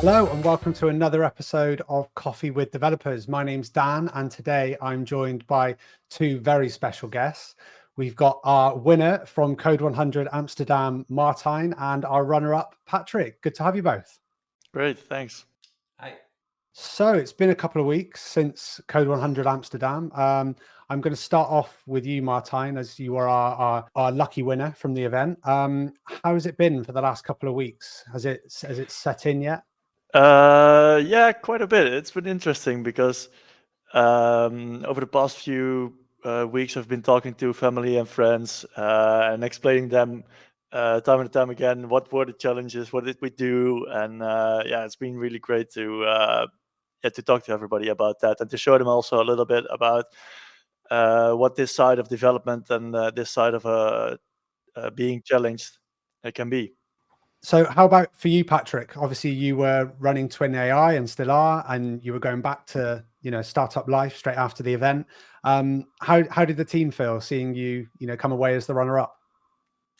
Hello and welcome to another episode of Coffee with Developers. My name's Dan and today I'm joined by two very special guests. We've got our winner from CODE100 Amsterdam, Martijn, and our runner-up, Patrick. Good to have you both. Great, thanks. Hi. So it's been a couple of weeks since CODE100 Amsterdam. I'm going to start off with you, Martijn, as you are our lucky winner from the event. How has it been for the last couple of weeks? Has it set in yet? Yeah, quite a bit. It's been interesting because over the past few weeks, I've been talking to family and friends and explaining them time and time again what were the challenges, what did we do, and yeah, it's been really great to talk to everybody about that and to show them also a little bit about what this side of development and this side of being challenged can be. So how about for you, Patrick? Obviously, you were running Twin AI and still are, and you were going back to startup life straight after the event. How did the team feel seeing you come away as the runner-up?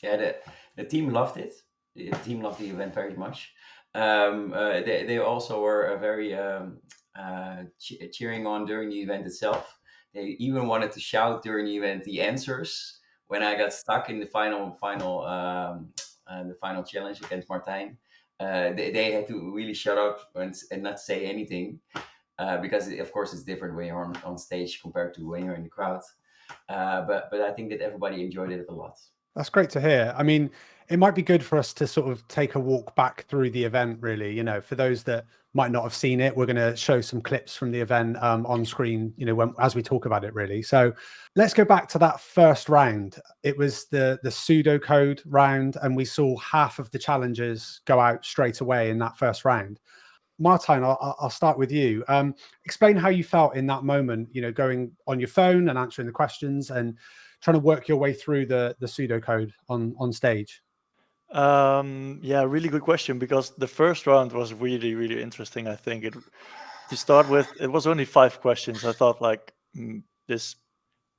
Yeah, the team loved it. The team loved the event very much. They also were very cheering on during the event itself. They even wanted to shout during the event the answers when I got stuck in the final challenge against Martijn. They had to really shut up and not say anything because of course it's different when you're on stage compared to when you're in the crowd. But I think that everybody enjoyed it a lot. That's great to hear. I mean, it might be good for us to sort of take a walk back through the event, really. For those that might not have seen it, we're going to show some clips from the event on screen, as we talk about it, really. So let's go back to that first round. It was the pseudocode round, and we saw half of the challenges go out straight away in that first round. Martijn, I'll start with you. Explain how you felt in that moment, going on your phone and answering the questions and trying to work your way through the pseudocode on stage. Yeah, really good question, because the first round was really, really interesting. I think to start with, it was only 5 questions. I thought this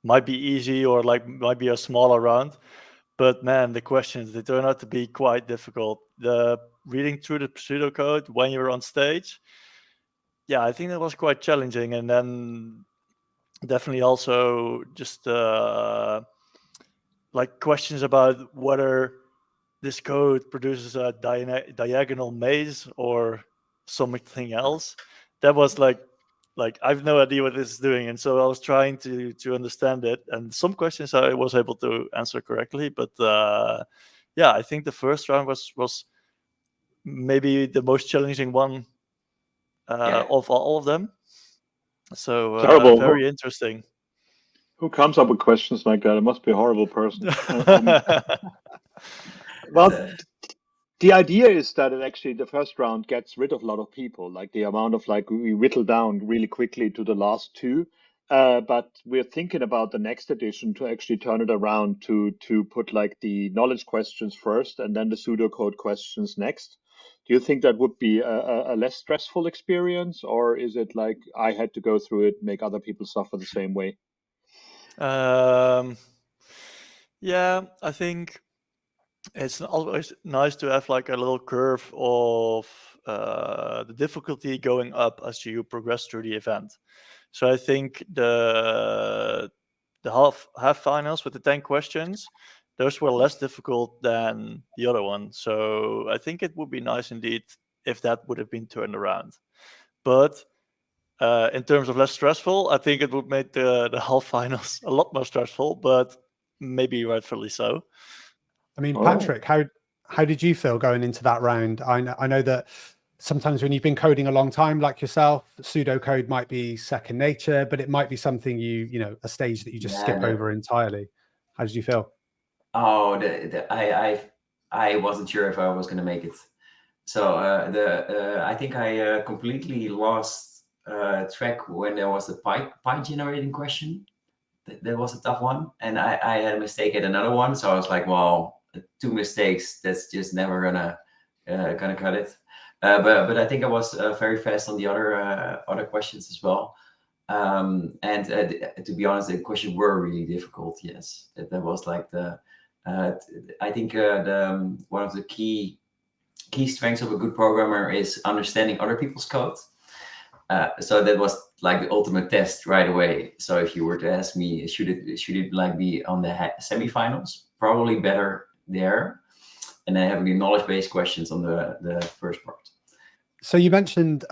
might be easy or might be a smaller round, but man, the questions, they turned out to be quite difficult. The reading through the pseudocode when you're on stage, yeah, I think that was quite challenging. And then definitely also just questions about whether this code produces a diagonal maze or something else. That was like I have no idea what this is doing, and so I was trying to understand it. And some questions I was able to answer correctly, but yeah, I think the first round was maybe the most challenging one of all of them. So Terrible. very interesting. Who comes up with questions like that? It must be a horrible person. Well, the idea is that it actually, the first round gets rid of a lot of people, like the amount of we whittle down really quickly to the last 2. But we're thinking about the next edition to actually turn it around to put the knowledge questions first and then the pseudocode questions next. Do you think that would be a less stressful experience, or is it like I had to go through it, make other people suffer the same way? Yeah, I think it's always nice to have a little curve of the difficulty going up as you progress through the event. So I think the half finals with the 10 questions, those were less difficult than the other one. So I think it would be nice indeed if that would have been turned around. But in terms of less stressful, I think it would make the half finals a lot more stressful, but maybe rightfully so. I mean, Patrick, how did you feel going into that round? I know that sometimes when you've been coding a long time, like yourself, pseudocode might be second nature, but it might be something a stage that you just skip over entirely. How did you feel? Oh, I wasn't sure if I was going to make it. So I think I completely lost track when there was a pie generating question. That was a tough one, and I had a mistake at another one. So I was like, well, 2 mistakes. That's just never gonna cut it. But I think I was very fast on the other questions as well. And to be honest, the questions were really difficult. Yes, that was like I think one of the key key strengths of a good programmer is understanding other people's code. So that was like the ultimate test right away. So if you were to ask me, should it like be on the semifinals? Probably better there. And then having the knowledge-based questions on the first part. So you mentioned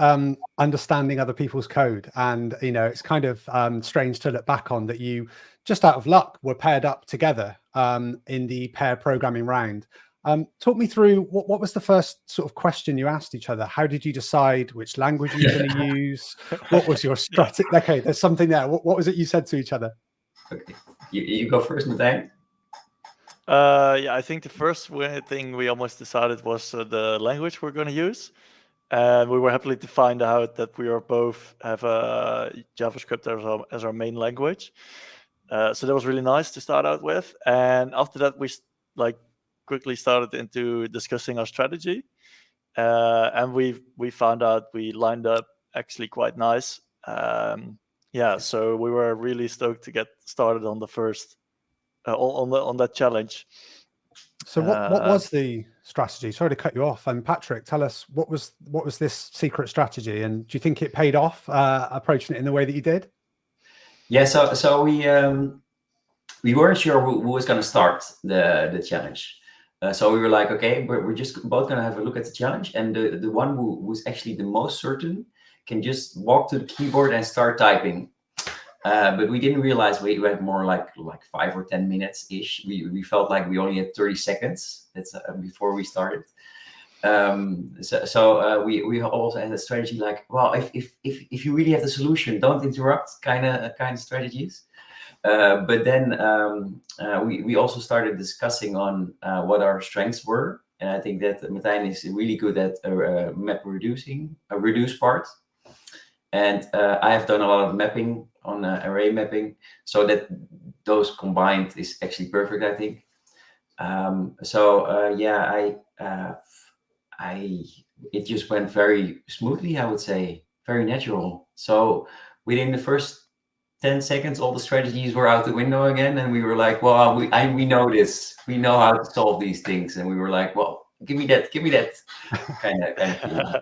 understanding other people's code, and it's kind of strange to look back on that you, just out of luck, were paired up together in the pair programming round. Talk me through what was the first sort of question you asked each other? How did you decide which language you were going to use? What was your strategy? Okay, there's something there. What was it you said to each other? Okay, you go first, Martijn. Yeah, I think the first thing we almost decided was the language we're going to use. And we were happy to find out that we are both have JavaScript as our main language. So that was really nice to start out with. And after that, we quickly started into discussing our strategy. And we found out we lined up actually quite nice. Yeah, so we were really stoked to get started on the first on that challenge. So what was the strategy? Sorry to cut you off. And Patrick, tell us what was this secret strategy, and do you think it paid off approaching it in the way that you did? Yeah, so we weren't sure who was going to start the challenge. So we were like, okay, we're just both going to have a look at the challenge, and the one who was actually the most certain can just walk to the keyboard and start typing. But we didn't realize we had more like 5 or 10 minutes ish. We felt like we only had 30 seconds. That's before we started. So we also had a strategy like, well, if you really have the solution, don't interrupt kind of strategies. But then we also started discussing on what our strengths were, and I think that Martijn is really good at reduce part, and I have done a lot of mapping on array mapping, so that those combined is actually perfect, I think. It just went very smoothly, I would say, very natural. So within the first 10 seconds, all the strategies were out the window again, and we were like, well, we know this, we know how to solve these things, and we were like, well, give me that kind of feeling.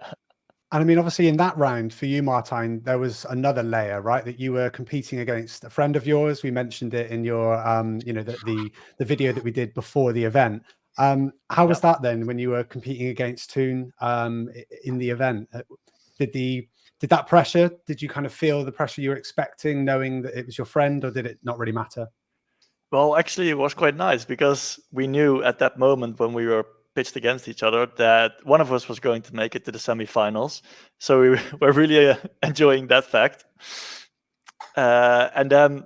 And I mean, obviously, in that round for you, Martijn, there was another layer, right? That you were competing against a friend of yours. We mentioned it in your, the video that we did before the event. How was that then when you were competing against Toon in the event? Did that pressure? Did you kind of feel the pressure you were expecting, knowing that it was your friend, or did it not really matter? Well, actually, it was quite nice because we knew at that moment when we were pitched against each other that one of us was going to make it to the semifinals. So we were really enjoying that fact. And then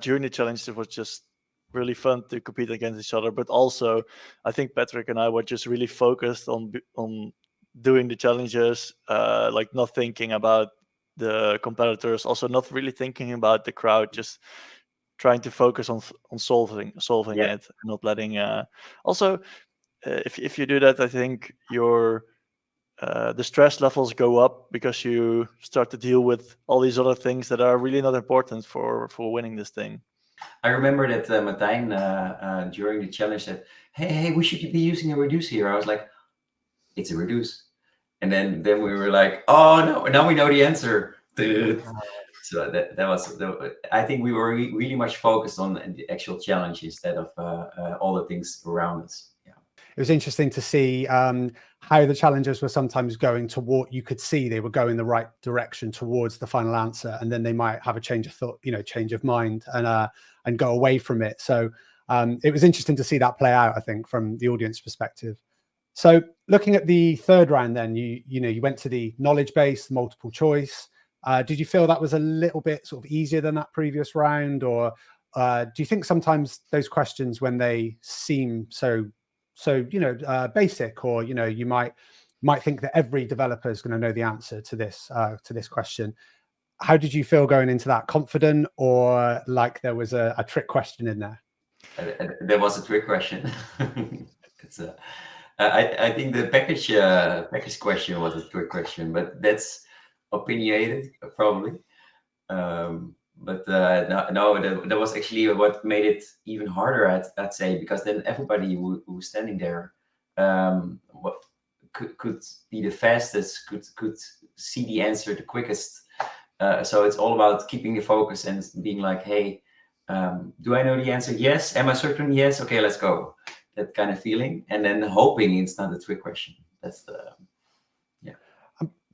during the challenge, it was just really fun to compete against each other. But also, I think Patrick and I were just really focused on doing the challenges, like not thinking about the competitors, also not really thinking about the crowd, just trying to focus on solving it, and not letting. Also, if you do that, I think your the stress levels go up because you start to deal with all these other things that are really not important for winning this thing. I remember that Martijn during the challenge said, "Hey, we should be using a reduce here." I was like, "It's a reduce," and then we were like, "Oh no, now we know the answer." So that was I think we were really much focused on the actual challenge instead of all the things around us. Yeah, it was interesting to see how the challengers were sometimes going toward. You could see they were going the right direction towards the final answer, and then they might have a change of thought, change of mind, and go away from it. So it was interesting to see that play out, I think, from the audience perspective. So looking at the third round, then you went to the knowledge-based multiple choice. Did you feel that was a little bit sort of easier than that previous round, or do you think sometimes those questions, when they seem so basic, or you might think that every developer is going to know the answer to this question? How did you feel going into that? Confident, or like there was a trick question in there? There was a trick question. I think the package question was a trick question, but that's opinionated probably. But no, that was actually what made it even harder, I'd say, because then everybody who was standing there what could be the fastest, could see the answer the quickest. So it's all about keeping the focus and being like, hey, do I know the answer? Yes. Am I certain? Yes. Okay, let's go. That kind of feeling, and then hoping it's not a trick question. That's the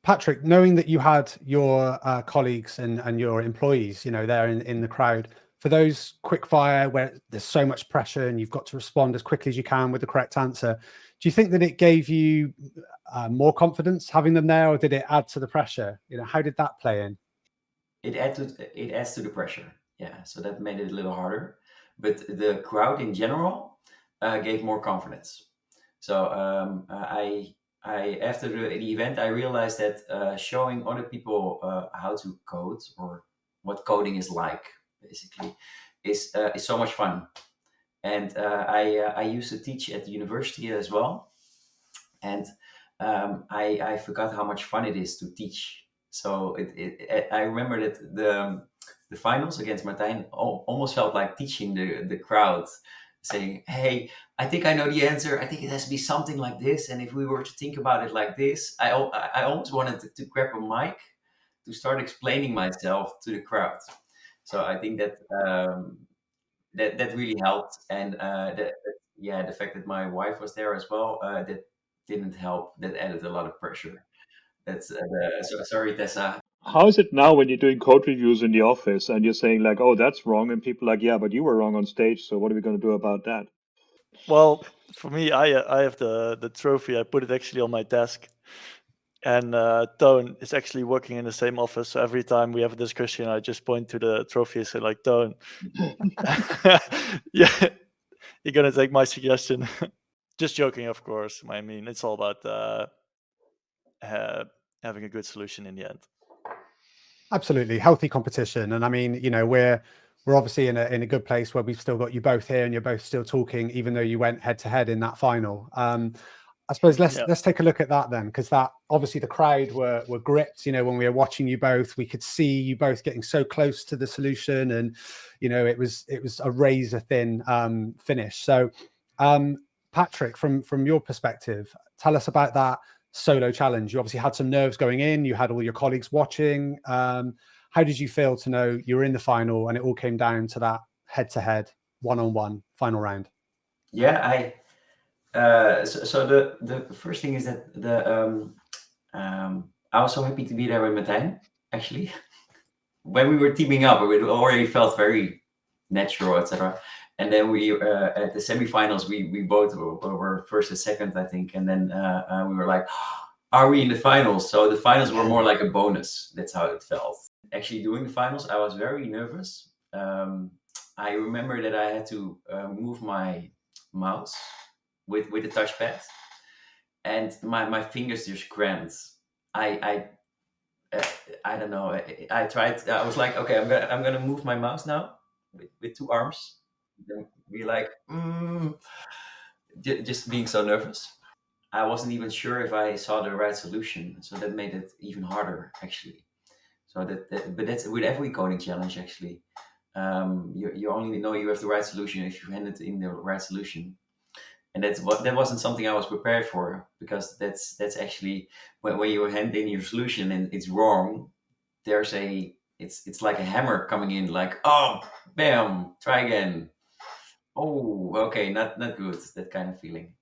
Patrick, knowing that you had your colleagues and your employees, there in the crowd, for those quick fire where there's so much pressure and you've got to respond as quickly as you can with the correct answer, do you think that it gave you more confidence having them there, or did it add to the pressure? How did that play in? It adds to the pressure. Yeah, so that made it a little harder. But the crowd in general gave more confidence. So I after the event, I realized that showing other people how to code, or what coding is like, basically, is so much fun. And I used to teach at the university as well, and I forgot how much fun it is to teach. So I remember that the finals against Martijn almost felt like teaching the crowd, saying, hey, I think I know the answer. I think it has to be something like this. And if we were to think about it like this, I almost wanted to grab a mic to start explaining myself to the crowd. So I think that that really helped. And the fact that my wife was there as well, that didn't help. That added a lot of pressure. That's so sorry, Tessa. How is it now when you're doing code reviews in the office and you're saying like, oh, that's wrong, and people are like, yeah, but you were wrong on stage, so what are we going to do about that? Well, for me, I have the trophy. I put it actually on my desk, and Toon is actually working in the same office. So every time we have a discussion, I just point to the trophy and say like, Toon, yeah, you're gonna take my suggestion. Just joking, of course. I mean, it's all about having a good solution in the end. Absolutely, healthy competition. And I mean, we're obviously in a good place where we've still got you both here and you're both still talking, even though you went head to head in that final. I suppose let's take a look at that then, because that obviously the crowd were gripped. When we were watching you both, we could see you both getting so close to the solution, and it was a razor thin finish. So, Patrick, from your perspective, tell us about that solo challenge. You obviously had some nerves going in. You had all your colleagues watching. How did you feel to know you were in the final and it all came down to that head-to-head, one-on-one final round? Yeah, so the first thing is that I was so happy to be there with Martijn. Actually, when we were teaming up, it already felt very natural, etc. And then we at the semifinals, we both were first and second, I think. And then we were like, are we in the finals? So the finals were more like a bonus. That's how it felt. Actually, doing the finals, I was very nervous. I remember that I had to move my mouse with the touchpad, and my fingers just cramped. I don't know. I tried. I was like, okay, I'm gonna move my mouse now with two arms. Then be like, just being so nervous. I wasn't even sure if I saw the right solution, so that made it even harder, actually. So but that's with every coding challenge, actually. You only know you have the right solution if you hand it in the right solution, and that wasn't something I was prepared for, because that's actually when you hand in your solution and it's wrong, it's like a hammer coming in, like, oh, bam, try again. Oh, okay, not good. That kind of feeling.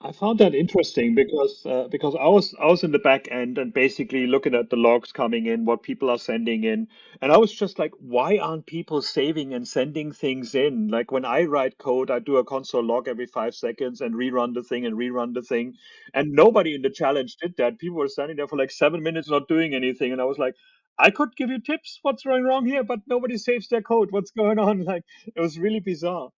I found that interesting because I was in the back end and basically looking at the logs coming in, what people are sending in, and I was just like, why aren't people saving and sending things in? Like when I write code, I do a console log every 5 seconds and rerun the thing, and nobody in the challenge did that. People were standing there for like 7 minutes not doing anything, and I was like, I could give you tips what's going wrong here, but nobody saves their code. What's going on? Like, it was really bizarre.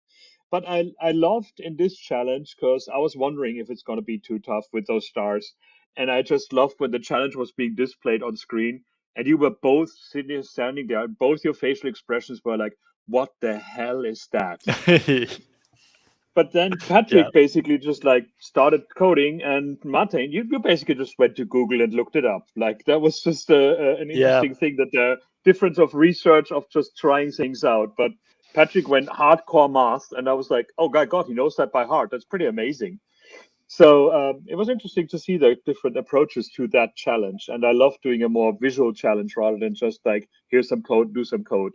But I loved in this challenge because I was wondering if it's going to be too tough with those stars. And I just loved when the challenge was being displayed on screen and you were both standing there. Both your facial expressions were like, what the hell is that? But then Patrick basically just like started coding, and Martijn, you basically just went to Google and looked it up. Like that was just an interesting thing, that the difference of research of just trying things out. But Patrick went hardcore math, and I was like, oh my God, he knows that by heart. That's pretty amazing. So it was interesting to see the different approaches to that challenge. And I love doing a more visual challenge rather than just like, here's some code, do some code.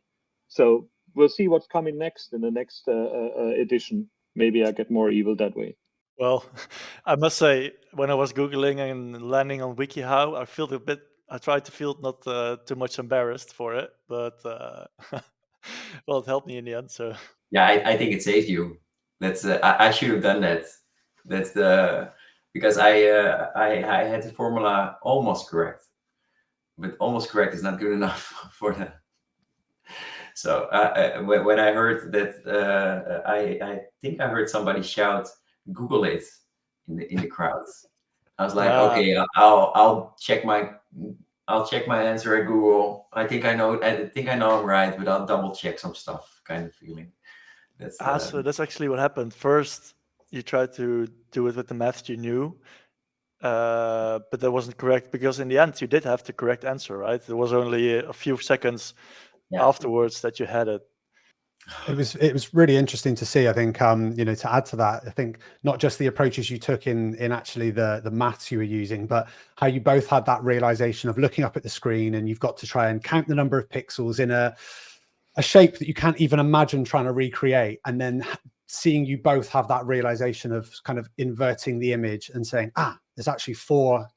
So we'll see what's coming next in the next edition. Maybe I get more evil that way. Well, I must say, when I was Googling and landing on WikiHow, I tried to feel not too much embarrassed for it, but well, it helped me in the end. So Yeah, I think it saved you. That's I should have done that. That's because I had the formula almost correct, but almost correct is not good enough for the. So when I heard that, I think I heard somebody shout, "Google it," in the crowd. I was like, okay, I'll check my answer at Google. I think I know I'm right, but I'll double check some stuff. Kind of feeling. so that's actually what happened. First, you tried to do it with the math you knew, but that wasn't correct because in the end you did have the correct answer, right? There was only a few seconds afterwards that you had it. It was really interesting to see. I think to add to that, I think not just the approaches you took in actually the maths you were using, but how you both had that realization of looking up at the screen and you've got to try and count the number of pixels in a shape that you can't even imagine trying to recreate, and then seeing you both have that realization of kind of inverting the image and saying, there's actually 4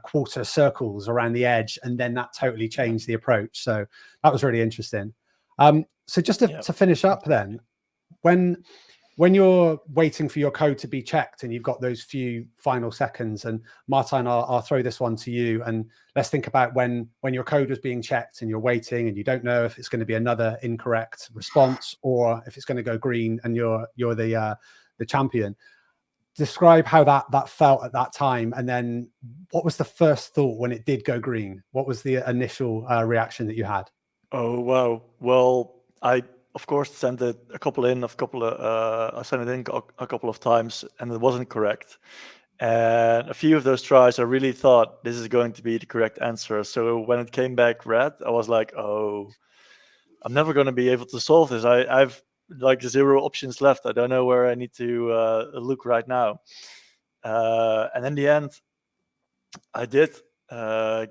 quarter circles around the edge, and then that totally changed the approach. So that was really interesting. So just to finish up then, when you're waiting for your code to be checked and you've got those few final seconds, and Martijn, I'll throw this one to you, and let's think about when your code was being checked and you're waiting and you don't know if it's going to be another incorrect response or if it's going to go green and you're the champion. Describe how that felt at that time, and then what was the first thought when it did go green? What was the initial reaction that you had? Oh wow! Well, I of course sent it I sent it in a couple of times, and it wasn't correct. And a few of those tries, I really thought this is going to be the correct answer. So when it came back red, I was like, oh, I'm never going to be able to solve this. I've like 0 options left. I don't know where I need to look right now. And in the end, I did I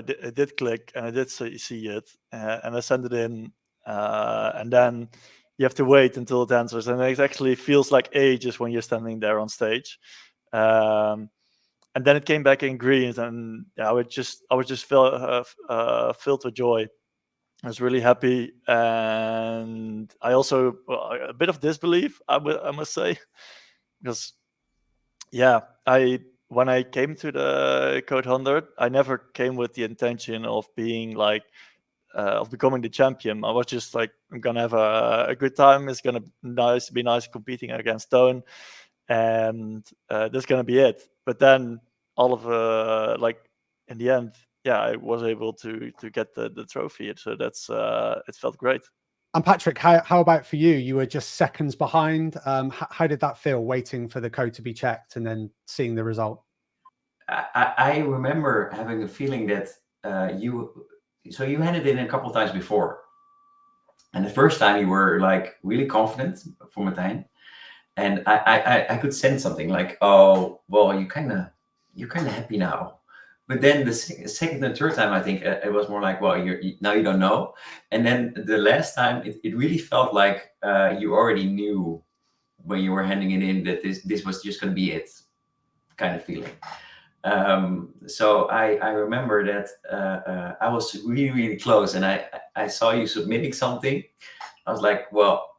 did click and I did see it, and I sent it in, and then you have to wait until it answers, and it actually feels like ages when you're standing there on stage. And then it came back in green, and I was just filled with joy. I was really happy, and I also a bit of disbelief, I must say, because when I came to the CODE100, I never came with the intention of being like of becoming the champion. I was just like, I'm gonna have a good time. It's gonna be nice competing against Toon, and that's gonna be it. But then all of in the end, I was able to get the trophy. So that's it felt great. And Patrick, how about for you? You were just seconds behind. How did that feel, waiting for the code to be checked and then seeing the result? I remember having a feeling that you handed in a couple of times before, and the first time you were like really confident for Martijn, and I could sense something like, oh well, you're kind of happy now. But then the second and third time, I think it was more like, well, now you don't know. And then the last time, it really felt like you already knew when you were handing it in that this was just going to be it, kind of feeling. So I remember that I was really, really close, and I saw you submitting something. I was like, well,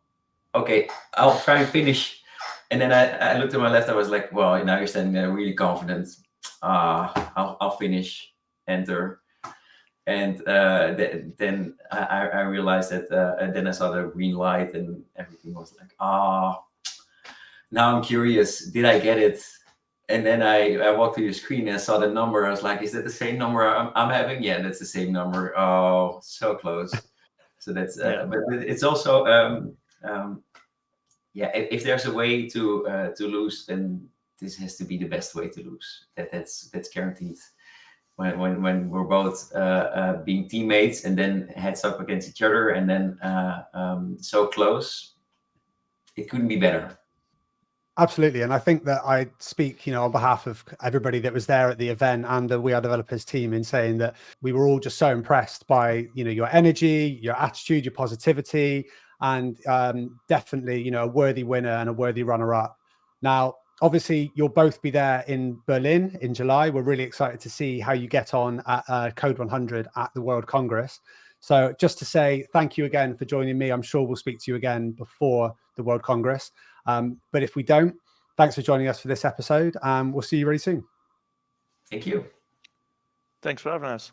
okay, I'll try and finish. And then I looked to my left. I was like, well, now you're standing there really confident. I'll finish, enter. And then I realized that, and then I saw the green light and everything was like, now I'm curious, did I get it? And then I walked to your screen and I saw the number. I was like, is that the same number I'm having? Yeah, that's the same number. Oh, so close. So that's, but it's also, if there's a way to lose, then this has to be the best way to lose. That's guaranteed. When we're both being teammates and then heads up against each other and then so close, it couldn't be better. Absolutely. And I think that I speak, on behalf of everybody that was there at the event and the WeAreDevelopers team in saying that we were all just so impressed by, your energy, your attitude, your positivity, and definitely, a worthy winner and a worthy runner-up. Now, obviously, you'll both be there in Berlin in July. We're really excited to see how you get on at CODE100 at the World Congress. So just to say thank you again for joining me. I'm sure we'll speak to you again before the World Congress. But if we don't, thanks for joining us for this episode. We'll see you very soon. Thank you. Thanks for having us.